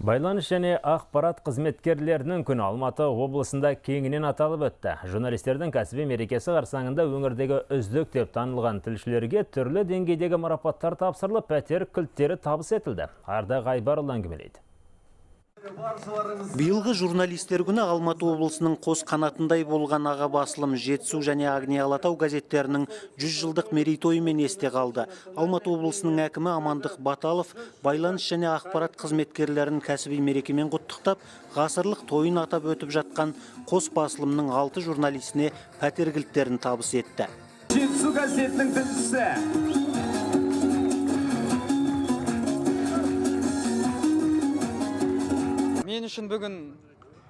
Байланыс және ақпарат қызметкерлерінің күні Алматы облысында кеңінен аталып өтті. Журналистердің кәсіби мерекесі қарсаңында өңірдегі үздік деп танылған тілшілерге түрлі деңгейдегі марапаттар тапсырылып, пәтер кілттері табыс етілді. Ардақ Айбарұлы әңгімелейді. Биылғы журналистер күні Алматы облысының қос қанатындай болған аға басылым Жетісу және Агния Алатау газеттерінің 100 жылдық мерейтойымен есте қалды. Алматы облысының әкімі Амандық Баталов байланыс және ақпарат қызметкерлерін кәсіби мерекемен құттықтап, ғасырлық тойын атап өтіп жатқан қос басылымның 6 журналистіне пәтер кілттерін табыс етті. Жетісу газетінің тілшісі мен үшін бүгін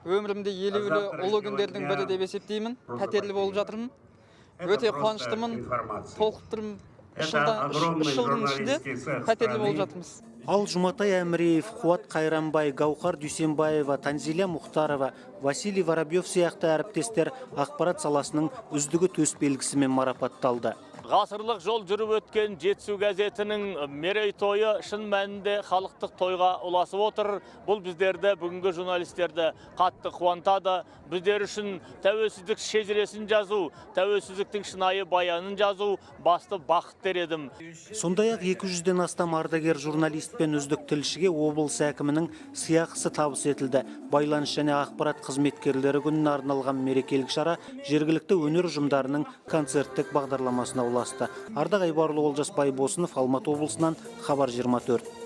өмірімде елеулі ұлы күндердің бірі деп есептеймін. Пәтерлі болып жатырмын. Өте қуаныштымын. Толқып тұрмын. 3 жылдың ішінде пәтерлі болып жатырмыз. Ал Жұматай Әміреев, Қуат Қайранбай, Гаухар Дүйсенбаева, Танзиля Мұхтарова, Василий Воробьев сияқты әріптестер ақпарат саласының үздігі төсбелгісімен марапатталды. Ғасырлық жол жүріп өткен Жетісу газетінің мерейтойы шын мәнінде халықтық тойға ұласып отыр. Бұл біздерді, бүгінгі журналистерді қатты қуантады. Біздер үшін тәуелсіздік шежіресін жазу, тәуелсіздіктің шынайы баянын жазу басты бақыт дер едім. Сондай-ақ 200-ден астам ардагер журналист пен үздік тілшіге облыс әкімінің сыйақысы табыс етілді. Байланыс және ақпарат қызметкерлері күніне арналған мерекелік шара жергілікті өнер ұжымдарының концерттік бағдарламасына ұласты. Ардақ Айбарұлы, Олжас Байбосынов, Алматы облысынан, Хабар 24.